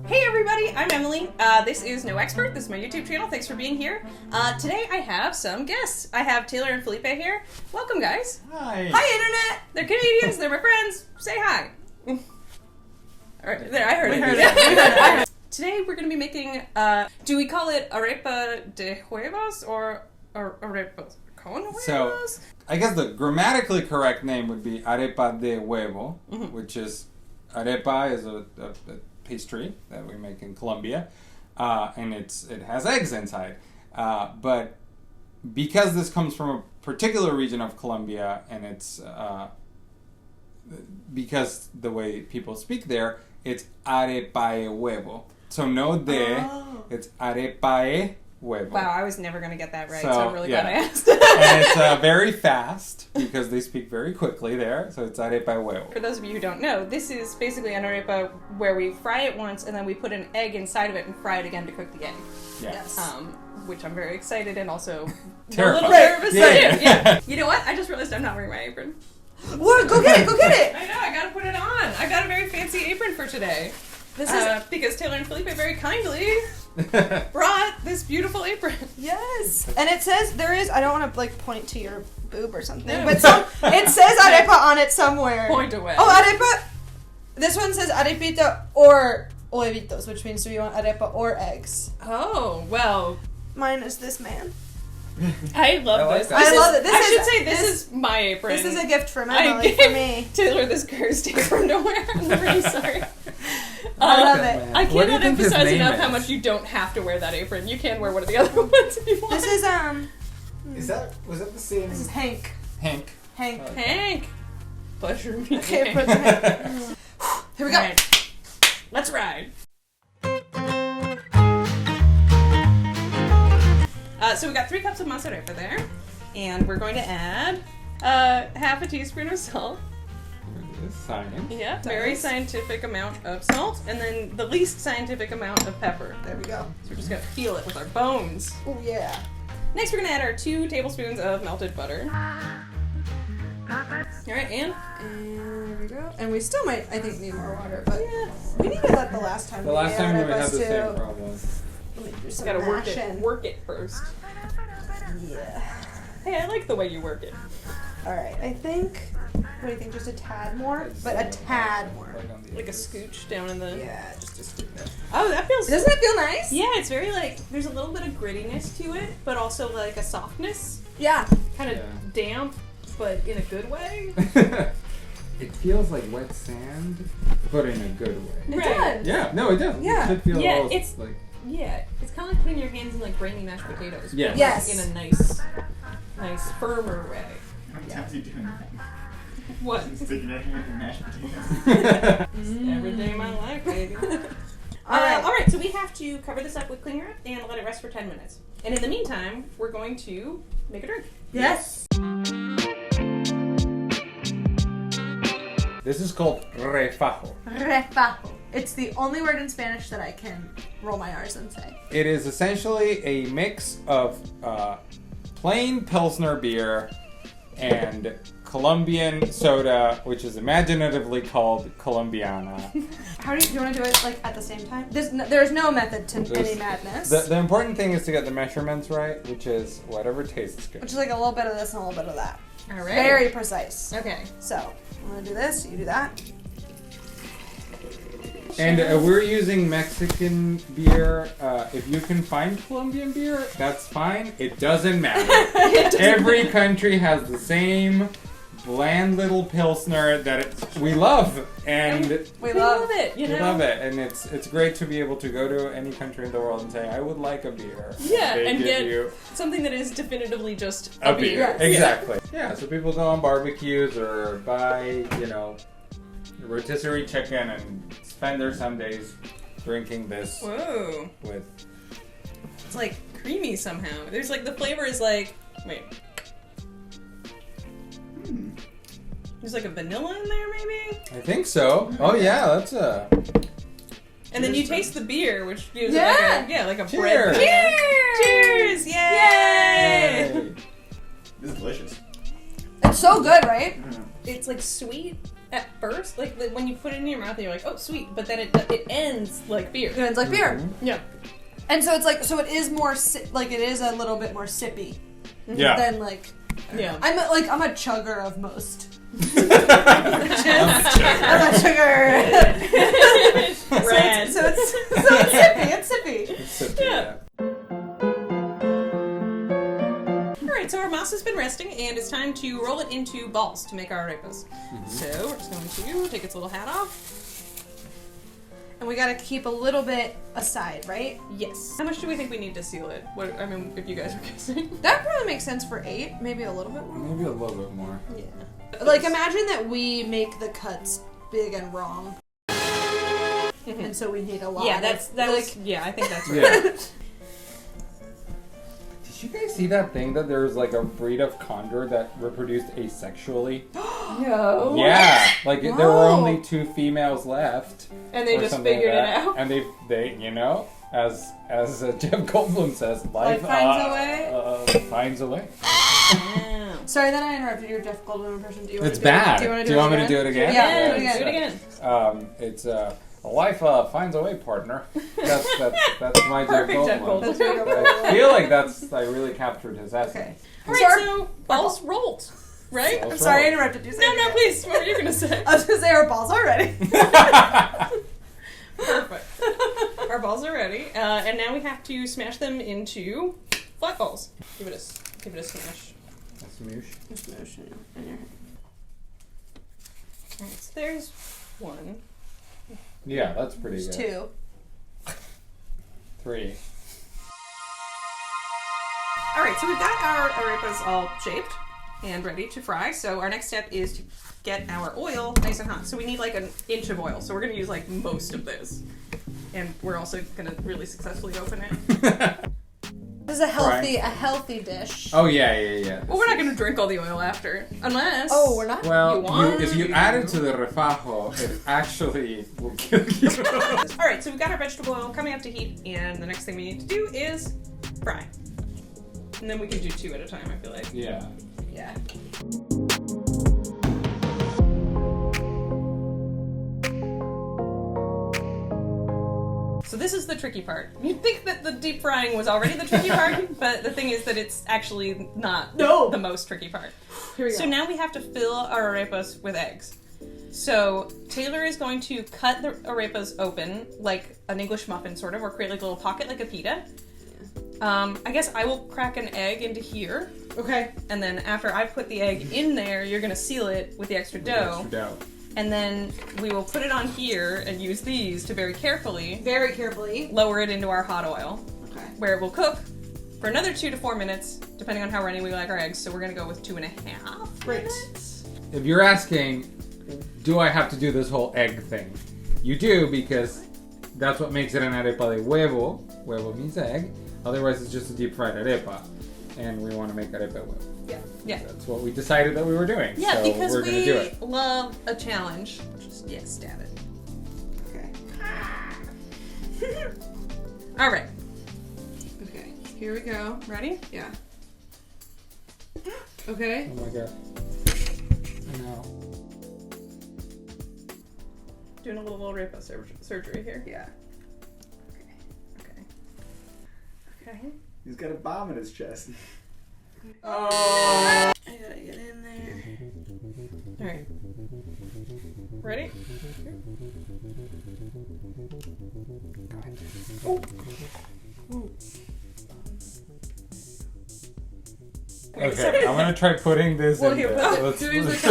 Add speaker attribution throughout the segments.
Speaker 1: Hey everybody, I'm Emily. This is No Expert. This is my YouTube channel. Thanks for being here. Today I have some guests. I have Taylor and Felipe here. Welcome, guys.
Speaker 2: Hi.
Speaker 1: Hi, Internet. They're Canadians. They're my friends. Say hi. All right, there. I heard it. Today we're going to be making. Do we call it arepa de huevos or arepas con huevos?
Speaker 2: So, I guess the grammatically correct name would be arepa de huevo, which is arepa is a pastry that we make in Colombia, and it has eggs inside. But because this comes from a particular region of Colombia, and it's because the way people speak there, it's arepa huevo. So no de, it's arepa huevo.
Speaker 1: Wow, I was never going to get that right, so I'm really glad I asked.
Speaker 2: And it's very fast because they speak very quickly there, so it's arepa huevo.
Speaker 1: For those of you who don't know, this is basically an arepa where we fry it once and then we put an egg inside of it and fry it again to cook the egg.
Speaker 2: Yes.
Speaker 1: Which I'm very excited and also
Speaker 2: terrified.
Speaker 1: A little nervous.
Speaker 2: Yeah.
Speaker 1: You know what? I just realized I'm not wearing my apron.
Speaker 3: What? Go get it! Go get it!
Speaker 1: I know, I gotta put it on. I got a very fancy apron for today. This is because Taylor and Felipe very kindly brought this beautiful apron.
Speaker 3: Yes, and it says there is. I don't want to like point to your boob or something,
Speaker 1: No.
Speaker 3: but it says arepa on it somewhere.
Speaker 1: Point away.
Speaker 3: Oh, arepa. This one says arepita or huevitos, which means do you want arepa or eggs?
Speaker 1: Oh, well.
Speaker 3: Mine is this man.
Speaker 1: I love
Speaker 2: like
Speaker 1: this.
Speaker 2: that.
Speaker 3: I love it.
Speaker 1: I should say this is my apron.
Speaker 3: This is a gift from
Speaker 1: I
Speaker 3: Emily
Speaker 1: gave
Speaker 3: for me.
Speaker 1: Taylor this cursed apron to wear. I'm really sorry.
Speaker 3: I love it.
Speaker 1: I
Speaker 2: What do you
Speaker 1: cannot
Speaker 2: think his
Speaker 1: emphasize
Speaker 2: name
Speaker 1: enough
Speaker 2: is?
Speaker 1: how much you don't have to wear that apron. You can wear one of the other ones if you want.
Speaker 3: This is
Speaker 4: Was that the same?
Speaker 3: This is Hank.
Speaker 2: Hank.
Speaker 3: Hank.
Speaker 2: Okay.
Speaker 1: Hank. Pleasure meeting.
Speaker 3: Okay, put the Hank. Here we go.
Speaker 1: Right. Let's ride. So we got 3 cups of masarepa there, and we're going to add half a teaspoon of salt.
Speaker 2: It is science.
Speaker 1: Yeah, very scientific amount of salt, and then the least scientific amount of pepper.
Speaker 3: There we go.
Speaker 1: So we're just gonna feel it with our bones.
Speaker 3: Oh yeah.
Speaker 1: Next, we're gonna add our 2 tablespoons of melted butter. All right, and
Speaker 3: There we go. And we still might, I think, need more water, but we needed that the last time.
Speaker 2: The last time we had
Speaker 3: arepas
Speaker 2: the same
Speaker 3: too.
Speaker 2: problem.
Speaker 3: Let me do some
Speaker 1: gotta
Speaker 3: mashing.
Speaker 1: work it first.
Speaker 3: Yeah.
Speaker 1: Hey, I like the way you work it.
Speaker 3: All right. I think. What do you think? Just a tad more, but a tad more.
Speaker 1: Like a scooch down in the.
Speaker 3: Yeah, just a scoop.
Speaker 1: Oh, that feels.
Speaker 3: Doesn't it feel nice?
Speaker 1: Yeah, it's very like there's a little bit of grittiness to it, but also like a softness,
Speaker 3: Yeah.
Speaker 1: kind of damp, but in a good way.
Speaker 2: It feels like wet sand, but in a good way.
Speaker 3: It
Speaker 1: Right.
Speaker 3: does.
Speaker 2: Yeah, no, it does.
Speaker 3: Yeah.
Speaker 2: It should feel
Speaker 1: Yeah,
Speaker 2: almost
Speaker 1: it's-
Speaker 2: like
Speaker 1: Yeah, it's kind of like putting your hands in like grainy mashed potatoes.
Speaker 2: Yes.
Speaker 1: but,
Speaker 3: Yes.
Speaker 1: in a nice, firmer way.
Speaker 4: How many times are you doing that?
Speaker 1: What?
Speaker 4: Sticking your hand in mashed potatoes.
Speaker 1: Every day of my life, baby.
Speaker 3: All right.
Speaker 1: All right, so we have to cover this up with cling wrap and let it rest for 10 minutes. And in the meantime, we're going to make a drink.
Speaker 3: Yes.
Speaker 2: This is called Refajo.
Speaker 3: Refajo. It's the only word in Spanish that I can roll my R's and say.
Speaker 2: It is essentially a mix of plain Pilsner beer and Colombian soda, which is imaginatively called Colombiana.
Speaker 3: How do you want to do it like at the same time? There's no method to any madness.
Speaker 2: The important thing is to get the measurements right, which is whatever tastes good.
Speaker 3: Which is like a little bit of this and a little bit of that.
Speaker 1: All right.
Speaker 3: Very precise.
Speaker 1: Okay.
Speaker 3: So, I'm going to do this, you do that.
Speaker 2: And we're using Mexican beer. If you can find Colombian beer, that's fine. It doesn't matter. Every country has the same bland little Pilsner that we love. And
Speaker 3: We
Speaker 1: We
Speaker 3: love
Speaker 1: love it, you know?
Speaker 2: we love it. And it's great to be able to go to any country in the world and say, I would like a beer.
Speaker 1: Yeah,
Speaker 2: They
Speaker 1: and
Speaker 2: give
Speaker 1: get
Speaker 2: you
Speaker 1: something that is definitively just
Speaker 2: a beer.
Speaker 3: Yes.
Speaker 2: Exactly. Yeah, so people go on barbecues or buy, rotisserie chicken and spend their Sundays drinking this
Speaker 1: Whoa.
Speaker 2: with.
Speaker 1: It's like creamy somehow. There's like the flavor is like wait. There's like a vanilla in there maybe?
Speaker 2: I think so. Oh yeah, that's a.
Speaker 1: And then you taste the beer, which gives
Speaker 3: Yeah.
Speaker 1: it like a
Speaker 2: Cheers.
Speaker 1: bread. Cheers! Yay!
Speaker 2: Yay!
Speaker 4: This is delicious.
Speaker 3: It's so good, right?
Speaker 1: It's like sweet at first, like when you put it in your mouth and you're like, oh sweet, but then it ends like beer.
Speaker 3: It ends like beer.
Speaker 1: Yeah.
Speaker 3: And so it's like, so it is more, like it is a little bit more sippy.
Speaker 2: Yeah.
Speaker 3: Than like,
Speaker 1: Yeah.
Speaker 3: I'm a chugger of most.
Speaker 2: I'm
Speaker 3: I'm a chugger.
Speaker 1: Red.
Speaker 3: So it's sippy. It's sippy.
Speaker 1: Yeah. Alright, so our masa's been resting, and it's time to roll it into balls to make our arepas. So we're just going to take its little hat off.
Speaker 3: And we gotta keep a little bit aside, right?
Speaker 1: Yes. How much do we think we need to seal it? What, I mean, if you guys were guessing.
Speaker 3: That probably makes sense for 8, maybe a little bit more.
Speaker 2: Maybe a little bit more.
Speaker 1: Yeah.
Speaker 3: Like, imagine that we make the cuts big and wrong. And so we need a lot.
Speaker 1: Yeah,
Speaker 3: of,
Speaker 1: yeah, I think that's right.
Speaker 2: Yeah. Did you guys see that thing that there was like a breed of condor that reproduced asexually?
Speaker 3: No.
Speaker 2: Yeah, like there were
Speaker 3: Whoa.
Speaker 2: only 2 females left.
Speaker 1: And they
Speaker 2: or
Speaker 1: just
Speaker 2: something
Speaker 1: figured
Speaker 2: like
Speaker 1: it
Speaker 2: that.
Speaker 1: out.
Speaker 2: And they you know, as Jeff Goldblum says, life
Speaker 3: finds a way?
Speaker 2: finds a way.
Speaker 1: Wow.
Speaker 3: Sorry that I interrupted your Jeff Goldblum impression. Do you want
Speaker 2: It's
Speaker 3: to do
Speaker 2: bad.
Speaker 3: It? Do you want
Speaker 2: Do you want me to do it again?
Speaker 3: Yeah, do
Speaker 1: Do it again.
Speaker 2: It's life finds a way, partner. That's my Jeff
Speaker 1: Perfect Jeff
Speaker 2: Goldblum.
Speaker 3: That's very good.
Speaker 2: I feel like I really captured his essence.
Speaker 3: Okay.
Speaker 1: Alright, so balls rolled, right?
Speaker 2: So-
Speaker 3: I'm sorry I interrupted you.
Speaker 1: No, please. What were you gonna say?
Speaker 3: I was gonna say our balls are ready.
Speaker 1: Perfect. Our balls are ready, and now we have to smash them into flat balls. Give it a smash.
Speaker 2: A smoosh.
Speaker 1: Alright, so there's one.
Speaker 2: Yeah, that's pretty
Speaker 3: There's
Speaker 2: good.
Speaker 3: 2.
Speaker 2: 3.
Speaker 1: Alright, so we've got our arepas all shaped and ready to fry. So our next step is to get our oil nice and hot. So we need like an inch of oil. So we're going to use like most of this. And we're also going to really successfully open it.
Speaker 3: This is a healthy dish.
Speaker 2: Oh yeah.
Speaker 1: Well, we're not going to drink all the oil after. Unless...
Speaker 3: Oh, we're not?
Speaker 2: Well,
Speaker 1: You want?
Speaker 2: if you add it to the refajo, it actually will kill you.
Speaker 1: Alright, so we've got our vegetable oil coming up to heat. And the next thing we need to do is fry. And then we can do 2 at a time, I feel like.
Speaker 2: Yeah.
Speaker 3: Yeah.
Speaker 1: So this is the tricky part. You'd think that the deep frying was already the tricky part, but the thing is that it's actually not the most tricky part.
Speaker 3: Here we go.
Speaker 1: So now we have to fill our arepas with eggs. So Taylor is going to cut the arepas open like an English muffin, sort of, or create like a little pocket like a pita. I guess I will crack an egg into here.
Speaker 3: Okay.
Speaker 1: And then after I put the egg in there, you're going to seal it with the extra dough. And then we will put it on here and use these to very carefully lower it into our hot oil.
Speaker 3: Okay.
Speaker 1: Where it will cook for another 2 to 4 minutes, depending on how runny we like our eggs. So we're going to go with 2.5
Speaker 3: Great.
Speaker 1: minutes.
Speaker 2: If you're asking, do I have to do this whole egg thing? You do, because that's what makes it an arepa de huevo. Huevo means egg. Otherwise, it's just a deep fried arepa. And we want to make arepa huevo.
Speaker 1: Yeah.
Speaker 2: That's what we decided that we were doing.
Speaker 1: Yeah,
Speaker 2: so
Speaker 1: because
Speaker 2: we're gonna do
Speaker 1: we
Speaker 2: it.
Speaker 1: love a challenge. Just, stab it.
Speaker 3: Okay.
Speaker 1: Alright,
Speaker 3: Okay. Here we go.
Speaker 1: ready?
Speaker 3: Yeah. Okay.
Speaker 2: Oh my god. No.
Speaker 1: Doing a little arepa surgery here.
Speaker 3: Yeah.
Speaker 1: Okay.
Speaker 4: He's got a bomb in his chest.
Speaker 2: Oh.
Speaker 3: I gotta get in there.
Speaker 1: Alright. Ready?
Speaker 2: Okay, I'm gonna try putting this
Speaker 3: Well,
Speaker 2: in
Speaker 3: here,
Speaker 2: there.
Speaker 3: put it.
Speaker 2: Let's-
Speaker 3: Do it.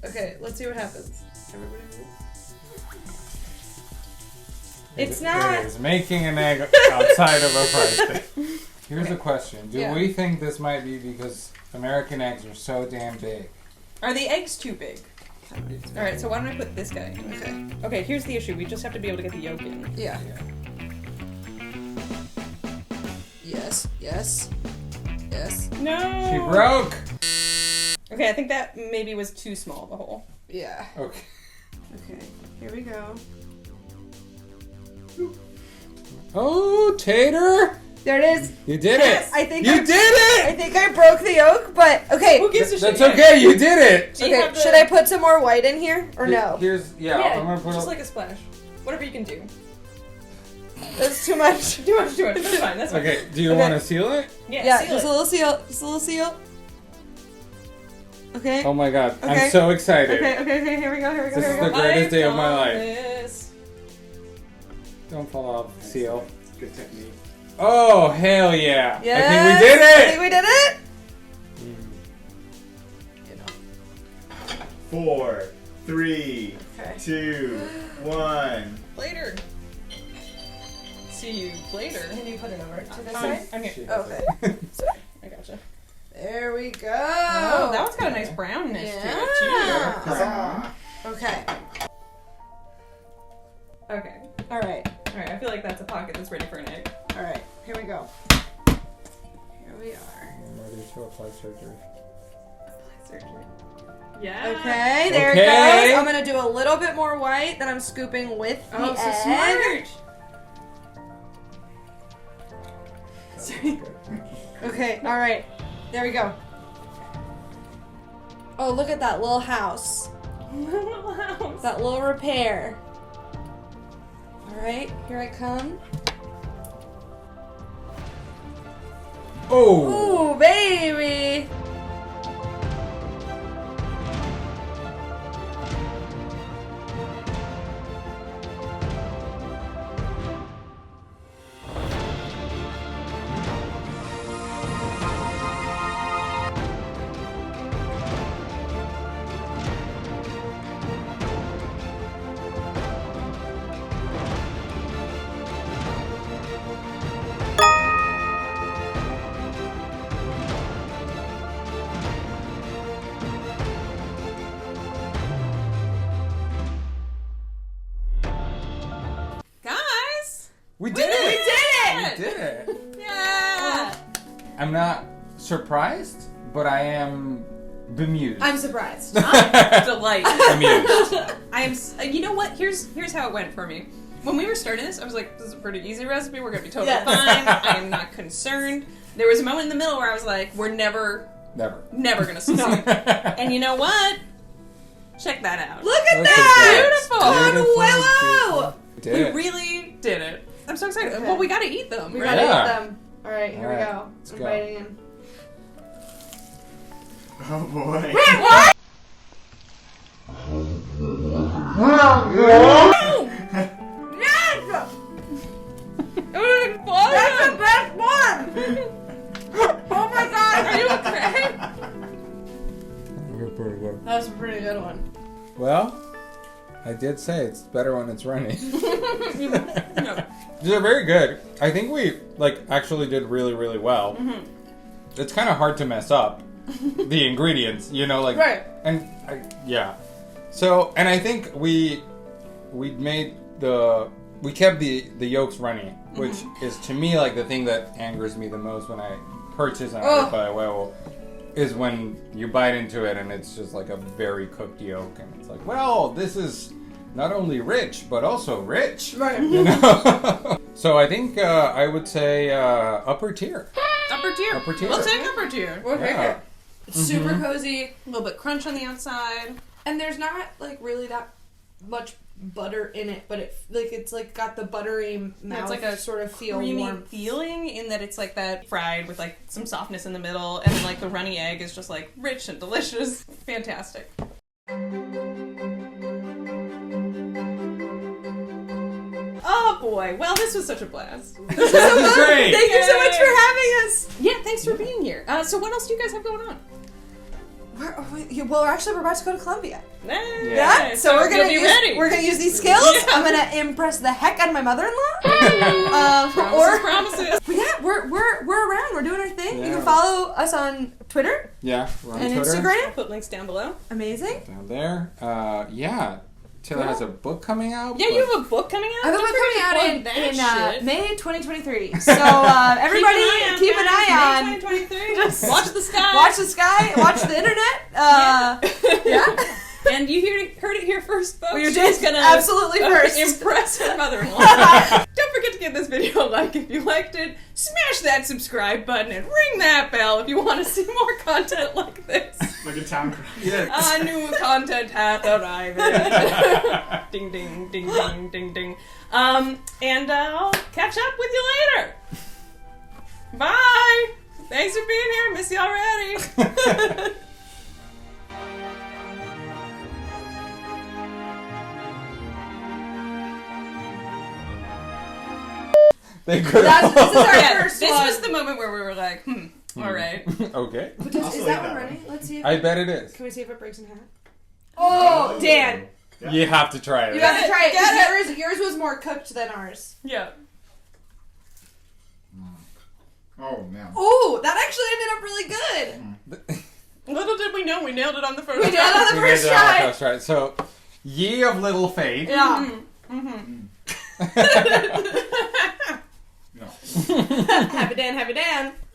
Speaker 3: Okay, let's see what happens. Everybody move. It's not.
Speaker 2: It is making an egg outside of a fried thing. Here's a question. Do
Speaker 3: Yeah.
Speaker 2: we think this might be because American eggs are so damn big?
Speaker 1: Are the eggs too big? Alright, so why don't I put this guy in?
Speaker 3: Okay.
Speaker 1: Okay, here's the issue. We just have to be able to get the yolk in.
Speaker 3: Yeah. Yes.
Speaker 1: No!
Speaker 2: She broke!
Speaker 1: Okay, I think that maybe was too small of a hole.
Speaker 3: Yeah.
Speaker 2: Okay.
Speaker 3: Okay. Here we go.
Speaker 2: Oh, Tater!
Speaker 3: There it is.
Speaker 2: You did it.
Speaker 3: I think
Speaker 2: you did it.
Speaker 3: I think I broke the yolk, but okay.
Speaker 1: Who gives a shit?
Speaker 2: That's okay. You did it.
Speaker 3: Okay, should I put some more white in here or no?
Speaker 2: Here's I'm gonna put
Speaker 1: just like a splash. Whatever you can do.
Speaker 3: That's too much.
Speaker 1: Too much. That's fine. That's fine.
Speaker 2: Okay. Do you want to seal it?
Speaker 3: Yeah,
Speaker 1: seal
Speaker 3: just
Speaker 1: it.
Speaker 3: a little seal. Just a little seal. Okay.
Speaker 2: Oh my god!
Speaker 3: Okay.
Speaker 2: I'm so excited.
Speaker 3: Okay. Here we go.
Speaker 2: This is the greatest day of my life.
Speaker 1: This.
Speaker 2: Don't fall off. Seal.
Speaker 4: Good technique.
Speaker 2: Oh hell yeah!
Speaker 3: Yes.
Speaker 2: I think we did
Speaker 3: I
Speaker 2: it.
Speaker 3: think we did it.
Speaker 4: 4, 3,
Speaker 3: Okay.
Speaker 4: 2, 1.
Speaker 1: Later. See you later.
Speaker 3: Can you put it over to this
Speaker 1: I'm
Speaker 3: side?
Speaker 1: here.
Speaker 3: Okay.
Speaker 1: I gotcha.
Speaker 3: There we go.
Speaker 1: Oh, that one's got a nice brownness to it too.
Speaker 3: Yeah.
Speaker 4: Huzzah.
Speaker 3: Okay.
Speaker 1: Okay.
Speaker 3: All right.
Speaker 1: All right. I feel like that's a pocket that's ready for an egg.
Speaker 3: All right. Here we go. Here we are.
Speaker 2: I'm ready to apply surgery.
Speaker 1: Yeah.
Speaker 3: Okay, there
Speaker 2: Okay.
Speaker 3: it goes. I'm gonna do a little bit more white that I'm scooping with the
Speaker 1: Oh, so
Speaker 3: egg.
Speaker 1: smart.
Speaker 4: Sorry.
Speaker 3: Okay, all right. There we go. Oh, look at that little house.
Speaker 1: Little house.
Speaker 3: That little repair. All right, here I come.
Speaker 2: Oh.
Speaker 3: Ooh, baby.
Speaker 1: Guys.
Speaker 2: We did it.
Speaker 1: We
Speaker 2: We did it.
Speaker 1: Yeah.
Speaker 2: I'm not surprised, but I am bemused.
Speaker 3: I'm surprised.
Speaker 1: Delight.
Speaker 2: amused.
Speaker 1: I am. You know what? Here's how it went for me. When we were starting this, I was like, "This is a pretty easy recipe. We're gonna be totally
Speaker 3: Yes.
Speaker 1: fine. I am not concerned." There was a moment in the middle where I was like, "We're never
Speaker 2: Never.
Speaker 1: gonna succeed." And you know what? Check that out.
Speaker 3: Look at
Speaker 2: Look at
Speaker 3: that.
Speaker 1: Beautiful.
Speaker 3: Con huevo.
Speaker 2: We did
Speaker 1: We
Speaker 2: it.
Speaker 1: really did it. I'm so excited.
Speaker 3: Okay.
Speaker 1: Well, we gotta eat them.
Speaker 3: We
Speaker 1: right?
Speaker 3: gotta
Speaker 2: Yeah.
Speaker 3: eat them. All right, here
Speaker 2: All
Speaker 3: we
Speaker 2: right,
Speaker 3: go.
Speaker 2: let's
Speaker 3: I'm
Speaker 2: go.
Speaker 3: biting in.
Speaker 4: Oh boy.
Speaker 3: What? Yes!
Speaker 1: It was an explosion.
Speaker 3: That's the best one! Oh my god!
Speaker 1: Are you okay?
Speaker 2: Pretty good.
Speaker 3: That was a pretty good one.
Speaker 2: Well, I did say it's better when it's runny.
Speaker 1: No.
Speaker 2: They're very good. I think we actually did really, really well.
Speaker 1: Mm-hmm.
Speaker 2: It's kind of hard to mess up the ingredients,
Speaker 3: Right.
Speaker 2: And yeah. So, and I think we kept the yolks runny, which is to me like the thing that angers me the most when I purchase an arepa de huevo, is when you bite into it and it's just like a very cooked yolk, and it's like, well, this is not only rich but also rich,
Speaker 3: Right.
Speaker 2: you know. So I think I would say upper tier.
Speaker 1: Upper tier.
Speaker 2: Upper tier.
Speaker 1: We'll take upper tier.
Speaker 3: We'll take
Speaker 2: Yeah.
Speaker 3: it. It's super cozy,
Speaker 1: A little bit crunch on the outside.
Speaker 3: and there's not like really that much butter in it, but it's got the buttery mouth.
Speaker 1: It's like a
Speaker 3: sort of feel
Speaker 1: creamy
Speaker 3: warm.
Speaker 1: feeling in that it's like that fried with like some softness in the middle, and then like the runny egg is just like rich and delicious. Fantastic. Oh boy. Well, this was such a blast.
Speaker 2: This is great.
Speaker 3: Thank you so much for
Speaker 1: Yay.
Speaker 3: having us.
Speaker 1: Yeah, thanks for being here. So what else do you guys have going on?
Speaker 3: Well, actually, we're about to go to Colombia.
Speaker 2: Yeah.
Speaker 3: So we're gonna
Speaker 1: be ready.
Speaker 3: We're gonna use these skills.
Speaker 1: Yeah.
Speaker 3: I'm gonna impress the heck out of my mother-in-law.
Speaker 1: Promises.
Speaker 3: But yeah, we're around. We're doing our thing. You
Speaker 2: Yeah.
Speaker 3: can follow us on Twitter
Speaker 2: Yeah, we're on
Speaker 3: and
Speaker 2: Twitter.
Speaker 1: I'll
Speaker 3: Instagram.
Speaker 1: put links down below.
Speaker 3: Amazing.
Speaker 2: Down there. Yeah. Taylor has a book coming out.
Speaker 1: Yeah,
Speaker 2: but-
Speaker 1: you have a book coming out?
Speaker 3: I have a
Speaker 1: Don't
Speaker 3: book
Speaker 1: forget
Speaker 3: coming
Speaker 1: to
Speaker 3: out
Speaker 1: plug that shit.
Speaker 3: May 2023. So everybody, keep an eye on.
Speaker 1: May 2023. Watch the sky.
Speaker 3: Watch the sky. Watch the internet. Yeah.
Speaker 1: And you heard it here first, folks.
Speaker 3: We
Speaker 1: She's gonna
Speaker 3: absolutely first.
Speaker 1: impress her mother-in-law. Don't forget to give this video a like if you liked it. Smash that subscribe button and ring that bell if you want to see more content like this.
Speaker 4: Like a town cry.
Speaker 2: Yes.
Speaker 1: New content hath arrived. Ding, ding, ding, ding, ding, ding. And I'll catch up with you later. Bye. Thanks for being here. Miss you already.
Speaker 2: They could.
Speaker 3: This is our
Speaker 1: Yeah,
Speaker 3: first
Speaker 1: this
Speaker 3: one.
Speaker 1: was the moment where we were like, all right.
Speaker 2: Okay.
Speaker 3: Is
Speaker 4: Also
Speaker 3: that
Speaker 4: like
Speaker 3: one
Speaker 4: that
Speaker 3: running? Let's see. If
Speaker 2: I bet it is.
Speaker 1: Can we see if it breaks in half?
Speaker 3: Oh, Dan,
Speaker 4: Yeah.
Speaker 2: You have to try it.
Speaker 3: you have to try it.
Speaker 1: Get
Speaker 3: 'Cause yours was more cooked than ours.
Speaker 1: Yeah.
Speaker 4: Oh, man.
Speaker 3: Ooh, that actually ended up really good.
Speaker 1: Little did we know we nailed it on the first
Speaker 3: We nailed it on the
Speaker 2: You guys
Speaker 3: first
Speaker 2: are on the
Speaker 3: try.
Speaker 2: first try. So, ye of little faith.
Speaker 3: Yeah.
Speaker 4: No.
Speaker 1: Happy Dan, happy Dan.